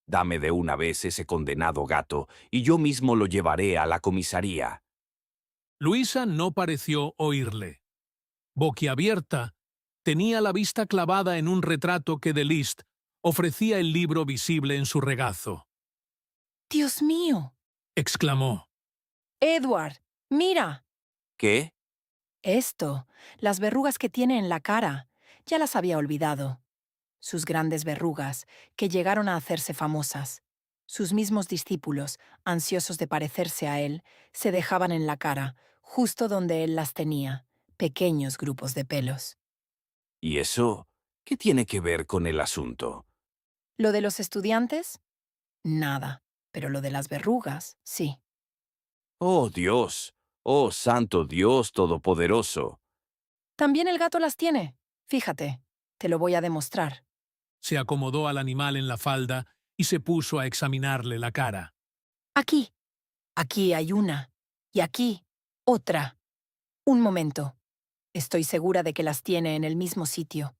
Dame de una vez ese condenado gato y yo mismo lo llevaré a la comisaría. Luisa no pareció oírle. Boquiabierta, tenía la vista clavada en un retrato que de Liszt ofrecía el libro visible en su regazo. ¡Dios mío! Exclamó. Edward, mira. ¿Qué? Esto, las verrugas que tiene en la cara, ya las había olvidado. Sus grandes verrugas, que llegaron a hacerse famosas. Sus mismos discípulos, ansiosos de parecerse a él, se dejaban en la cara, justo donde él las tenía, pequeños grupos de pelos. ¿Y eso qué tiene que ver con el asunto? ¿Lo de los estudiantes? Nada, pero lo de las verrugas, sí. ¡Oh, Dios! ¡Oh, santo Dios todopoderoso! También el gato las tiene. Fíjate, te lo voy a demostrar. Se acomodó al animal en la falda y se puso a examinarle la cara. Aquí. Aquí hay una. Y aquí, otra. Un momento. Estoy segura de que las tiene en el mismo sitio.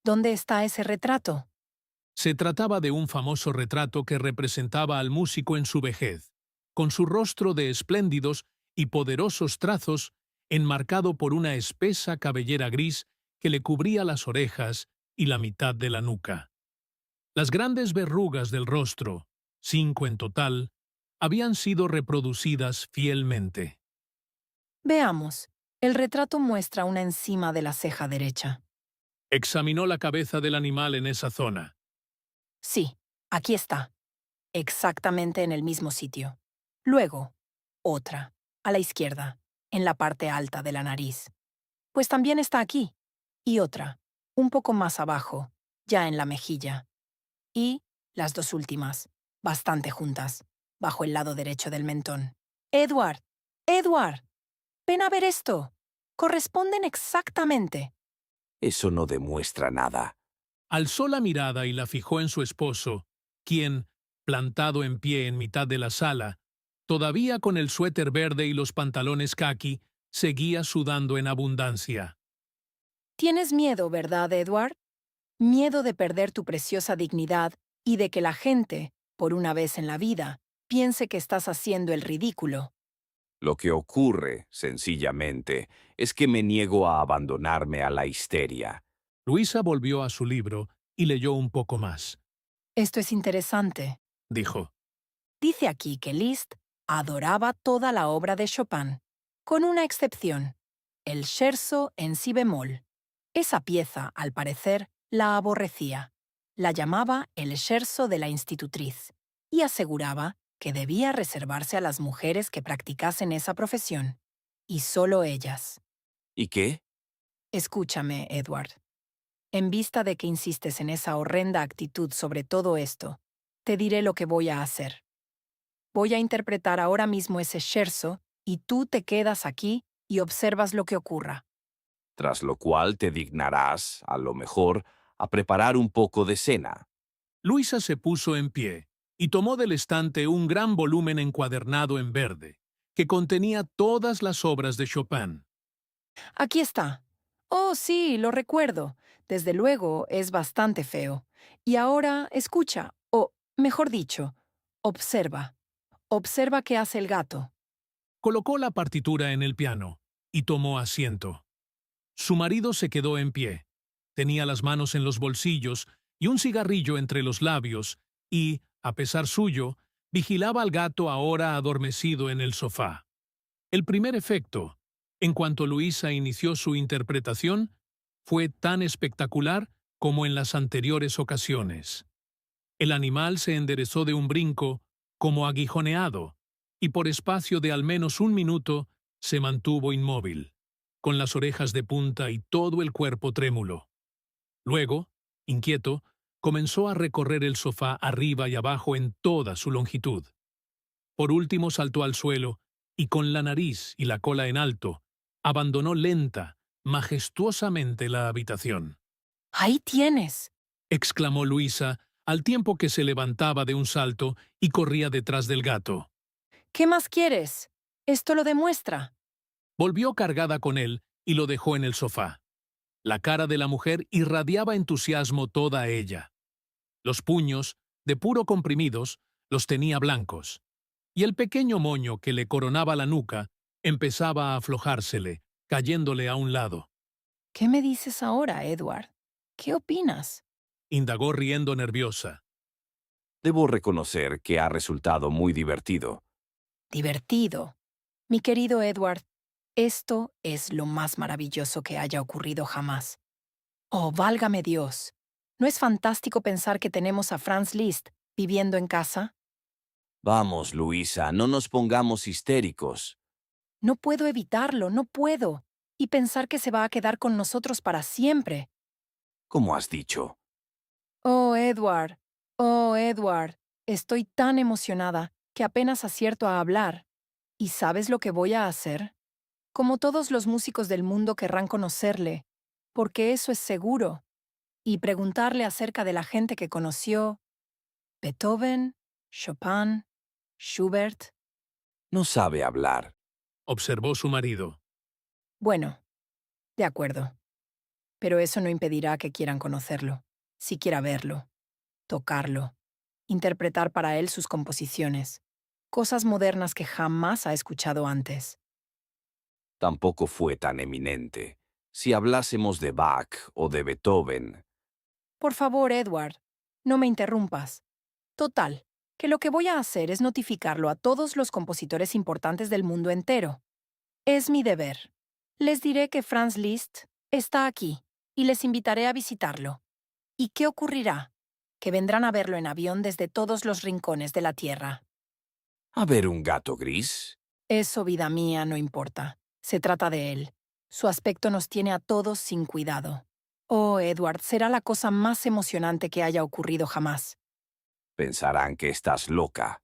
¿Dónde está ese retrato? Se trataba de un famoso retrato que representaba al músico en su vejez, con su rostro de espléndidos y poderosos trazos, enmarcado por una espesa cabellera gris que le cubría las orejas y la mitad de la nuca. Las grandes verrugas del rostro, 5 en total, habían sido reproducidas fielmente. Veamos. El retrato muestra una encima de la ceja derecha. Examinó la cabeza del animal en esa zona. Sí, aquí está. Exactamente en el mismo sitio. Luego, otra, a la izquierda, en la parte alta de la nariz. Pues también está aquí. Y otra, un poco más abajo, ya en la mejilla. Y las dos últimas, bastante juntas, bajo el lado derecho del mentón. Edward, Edward, ven a ver esto. Corresponden exactamente. Eso no demuestra nada. Alzó la mirada y la fijó en su esposo, quien, plantado en pie en mitad de la sala, todavía con el suéter verde y los pantalones caqui, seguía sudando en abundancia. Tienes miedo, ¿verdad, Edward? Miedo de perder tu preciosa dignidad y de que la gente, por una vez en la vida, piense que estás haciendo el ridículo. Lo que ocurre, sencillamente, es que me niego a abandonarme a la histeria. Luisa volvió a su libro y leyó un poco más. Esto es interesante. Dijo, Dice aquí que Liszt adoraba toda la obra de Chopin, con una excepción, el scherzo en si bemol. Esa pieza, al parecer, la aborrecía. La llamaba el scherzo de la institutriz y aseguraba que debía reservarse a las mujeres que practicasen esa profesión, y solo ellas. ¿Y qué? Escúchame, Edward. En vista de que insistes en esa horrenda actitud sobre todo esto, te diré lo que voy a hacer. Voy a interpretar ahora mismo ese scherzo y tú te quedas aquí y observas lo que ocurra. Tras lo cual te dignarás, a lo mejor, a preparar un poco de cena. Luisa se puso en pie y tomó del estante un gran volumen encuadernado en verde, que contenía todas las obras de Chopin. Aquí está. Oh, sí, lo recuerdo. Desde luego, es bastante feo. Y ahora, escucha, o, mejor dicho, observa. Observa qué hace el gato. Colocó la partitura en el piano y tomó asiento. Su marido se quedó en pie. Tenía las manos en los bolsillos y un cigarrillo entre los labios y, a pesar suyo, vigilaba al gato ahora adormecido en el sofá. El primer efecto, en cuanto Luisa inició su interpretación, fue tan espectacular como en las anteriores ocasiones. El animal se enderezó de un brinco, como aguijoneado, y por espacio de al menos un minuto se mantuvo inmóvil, con las orejas de punta y todo el cuerpo trémulo. Luego, inquieto, comenzó a recorrer el sofá arriba y abajo en toda su longitud. Por último saltó al suelo y con la nariz y la cola en alto, abandonó lenta, majestuosamente la habitación. ¡Ahí tienes! Exclamó Luisa, al tiempo que se levantaba de un salto y corría detrás del gato. ¿Qué más quieres? Esto lo demuestra. Volvió cargada con él y lo dejó en el sofá. La cara de la mujer irradiaba entusiasmo toda ella. Los puños, de puro comprimidos, los tenía blancos, y el pequeño moño que le coronaba la nuca empezaba a aflojársele, cayéndole a un lado. ¿Qué me dices ahora, Edward? ¿Qué opinas? Indagó riendo nerviosa. Debo reconocer que ha resultado muy divertido. Divertido. Mi querido Edward, esto es lo más maravilloso que haya ocurrido jamás. Oh, válgame Dios. ¿No es fantástico pensar que tenemos a Franz Liszt viviendo en casa? Vamos, Luisa, no nos pongamos histéricos. No puedo evitarlo, no puedo. Y pensar que se va a quedar con nosotros para siempre. ¿Cómo has dicho? Oh, Edward. Oh, Edward. Estoy tan emocionada que apenas acierto a hablar. ¿Y sabes lo que voy a hacer? Como todos los músicos del mundo querrán conocerle, porque eso es seguro, y preguntarle acerca de la gente que conoció Beethoven, Chopin, Schubert. No sabe hablar. Observó su marido. Bueno, de acuerdo. Pero eso no impedirá que quieran conocerlo, siquiera verlo, tocarlo, interpretar para él sus composiciones, cosas modernas que jamás ha escuchado antes. Tampoco fue tan eminente. Si hablásemos de Bach o de Beethoven, Por favor, Edward, no me interrumpas. Total, que lo que voy a hacer es notificarlo a todos los compositores importantes del mundo entero. Es mi deber. Les diré que Franz Liszt está aquí y les invitaré a visitarlo. ¿Y qué ocurrirá? Que vendrán a verlo en avión desde todos los rincones de la Tierra. ¿A ver un gato gris? Eso, vida mía, no importa. Se trata de él. Su aspecto nos tiene a todos sin cuidado. Oh, Edward, será la cosa más emocionante que haya ocurrido jamás. Pensarán que estás loca.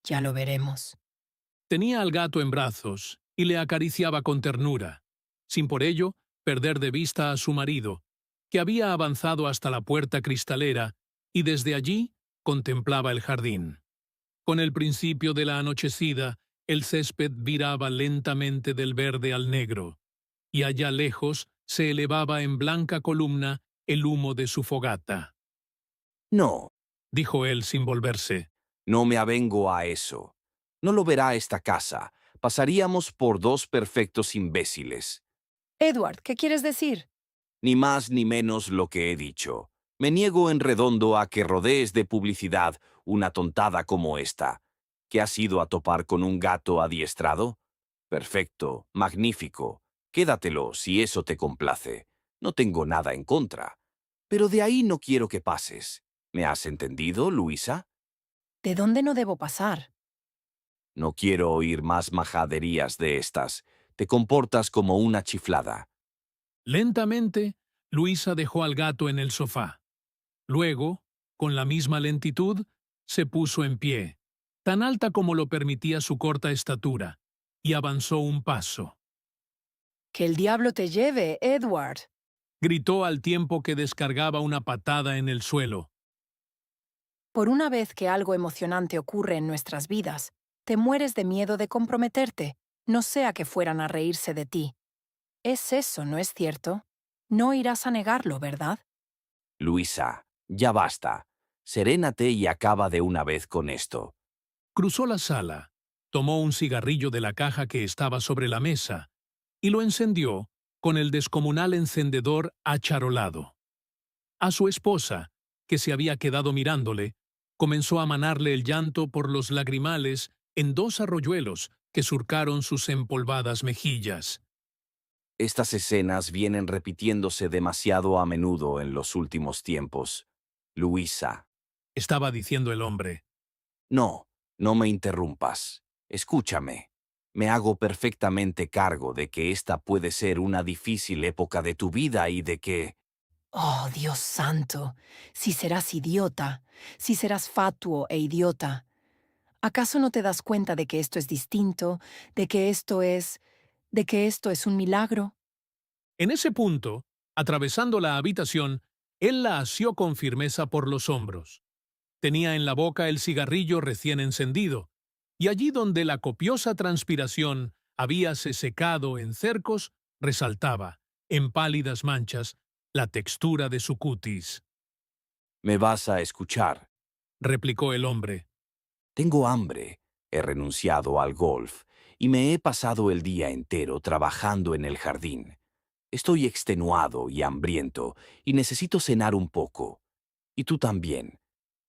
Ya lo veremos. Tenía al gato en brazos y le acariciaba con ternura, sin por ello perder de vista a su marido, que había avanzado hasta la puerta cristalera y desde allí contemplaba el jardín. Con el principio de la anochecida, el césped viraba lentamente del verde al negro, y allá lejos se elevaba en blanca columna el humo de su fogata. No, Dijo él sin volverse. no me avengo a eso. No lo verá esta casa. Pasaríamos por dos perfectos imbéciles. Edward, ¿qué quieres decir? Ni más ni menos lo que he dicho. Me niego en redondo a que rodees de publicidad una tontada como esta. ¿Que has ido a topar con un gato adiestrado? Perfecto, magnífico. Quédatelo si eso te complace. No tengo nada en contra. Pero de ahí no quiero que pases. ¿Me has entendido, Luisa? ¿De dónde no debo pasar? No quiero oír más majaderías de estas. Te comportas como una chiflada. Lentamente, Luisa dejó al gato en el sofá. Luego, con la misma lentitud, se puso en pie, tan alta como lo permitía su corta estatura, y avanzó un paso. Que el diablo te lleve, Edward. Gritó al tiempo que descargaba una patada en el suelo. Por una vez que algo emocionante ocurre en nuestras vidas, te mueres de miedo de comprometerte, no sea que fueran a reírse de ti. Es eso, ¿no es cierto? No irás a negarlo, ¿verdad? Luisa, ya basta. Serénate y acaba de una vez con esto. Cruzó la sala, tomó un cigarrillo de la caja que estaba sobre la mesa y lo encendió con el descomunal encendedor acharolado. A su esposa, que se había quedado mirándole, comenzó a manarle el llanto por los lagrimales en dos arroyuelos que surcaron sus empolvadas mejillas. Estas escenas vienen repitiéndose demasiado a menudo en los últimos tiempos. Luisa. Estaba diciendo el hombre. No, no me interrumpas. Escúchame. Me hago perfectamente cargo de que esta puede ser una difícil época de tu vida y de que... Oh, Dios santo, si serás idiota, si serás fatuo e idiota. ¿Acaso no te das cuenta de que esto es distinto, de que esto es un milagro? En ese punto, atravesando la habitación, él la asió con firmeza por los hombros. Tenía en la boca el cigarrillo recién encendido, y allí donde la copiosa transpiración habíase secado en cercos, resaltaba, en pálidas manchas, la textura de su cutis. Me vas a escuchar. Replicó el hombre. Tengo hambre. He renunciado al golf y me he pasado el día entero trabajando en el jardín. Estoy extenuado y hambriento y necesito cenar un poco. Y tú también.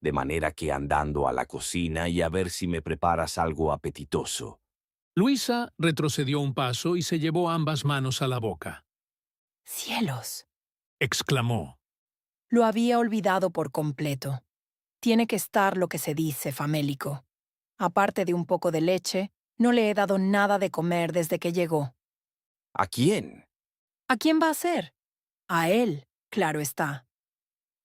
De manera que andando a la cocina y a ver si me preparas algo apetitoso. Luisa retrocedió un paso y se llevó ambas manos a la boca. ¡Cielos! Exclamó. Lo había olvidado por completo. Tiene que estar lo que se dice famélico. Aparte de un poco de leche, no le he dado nada de comer desde que llegó. ¿A quién? ¿A quién va a ser? A él, claro está.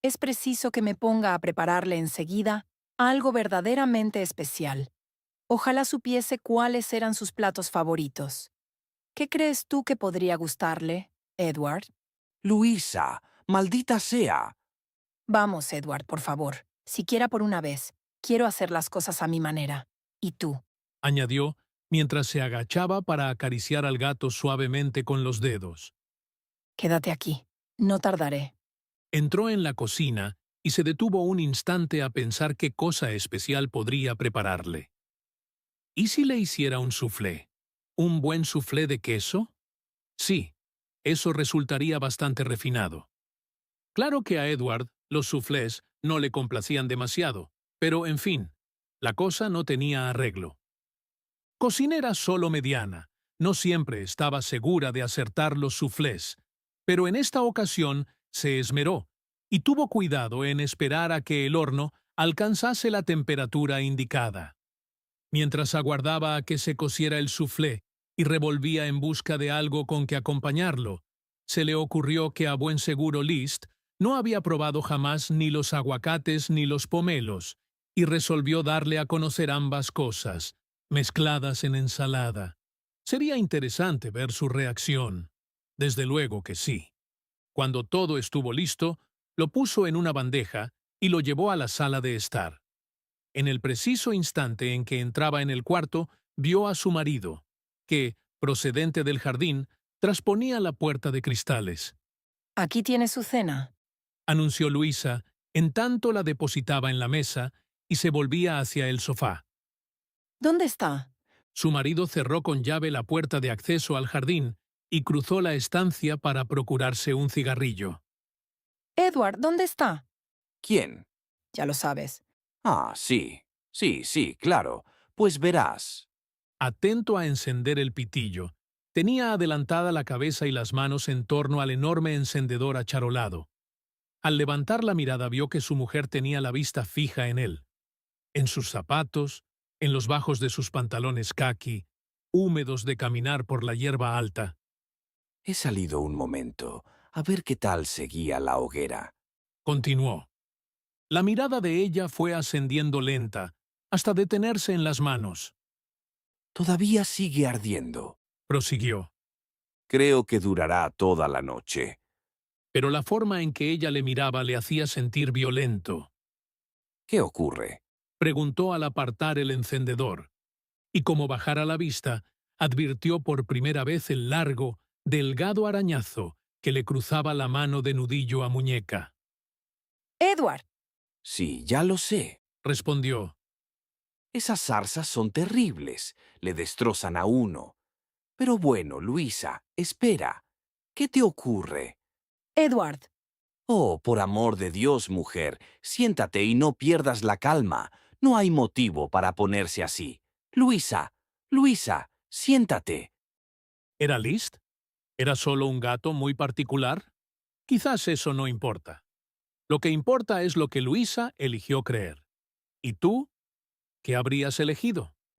Es preciso que me ponga a prepararle enseguida algo verdaderamente especial. Ojalá supiese cuáles eran sus platos favoritos. ¿Qué crees tú que podría gustarle, Edward? Luisa, maldita sea. Vamos, Edward, por favor. Siquiera por una vez. Quiero hacer las cosas a mi manera. ¿Y tú? Añadió, mientras se agachaba para acariciar al gato suavemente con los dedos. Quédate aquí. No tardaré. Entró en la cocina y se detuvo un instante a pensar qué cosa especial podría prepararle. ¿Y si le hiciera un soufflé? ¿Un buen soufflé de queso? Sí, eso resultaría bastante refinado. Claro que a Edward Los soufflés no le complacían demasiado, pero en fin, la cosa no tenía arreglo. Cocinera solo mediana, no siempre estaba segura de acertar los soufflés, pero en esta ocasión se esmeró y tuvo cuidado en esperar a que el horno alcanzase la temperatura indicada. Mientras aguardaba a que se cociera el soufflé y revolvía en busca de algo con que acompañarlo, se le ocurrió que a buen seguro Liszt no había probado jamás ni los aguacates ni los pomelos, y resolvió darle a conocer ambas cosas, mezcladas en ensalada. Sería interesante ver su reacción. Desde luego que sí. Cuando todo estuvo listo, lo puso en una bandeja y lo llevó a la sala de estar. En el preciso instante en que entraba en el cuarto, vio a su marido, que, procedente del jardín, trasponía la puerta de cristales. Aquí tiene su cena. Anunció Luisa, en tanto la depositaba en la mesa y se volvía hacia el sofá. ¿Dónde está? Su marido cerró con llave la puerta de acceso al jardín y cruzó la estancia para procurarse un cigarrillo. Edward, ¿dónde está? ¿Quién? Ya lo sabes. Ah, sí. Sí, claro. Pues verás. Atento a encender el pitillo, tenía adelantada la cabeza y las manos en torno al enorme encendedor acharolado. Al levantar la mirada vio que su mujer tenía la vista fija en él, en sus zapatos, en los bajos de sus pantalones caqui, húmedos de caminar por la hierba alta. He salido un momento a ver qué tal seguía la hoguera. Continuó. La mirada de ella fue ascendiendo lenta, hasta detenerse en las manos. Todavía sigue ardiendo. Prosiguió. Creo que durará toda la noche. Pero la forma en que ella le miraba le hacía sentir violento. ¿Qué ocurre? Preguntó al apartar el encendedor, y como bajara la vista, advirtió por primera vez el largo, delgado arañazo que le cruzaba la mano de nudillo a muñeca. Edward. Sí, ya lo sé. Respondió. Esas zarzas son terribles. Le destrozan a uno. Pero bueno, Luisa, espera. ¿Qué te ocurre? Edward. Oh, por amor de Dios, mujer, siéntate y no pierdas la calma. No hay motivo para ponerse así. Luisa, siéntate. ¿Era Liszt? ¿Era solo un gato muy particular? Quizás eso no importa. Lo que importa es lo que Luisa eligió creer. ¿Y tú? ¿Qué habrías elegido?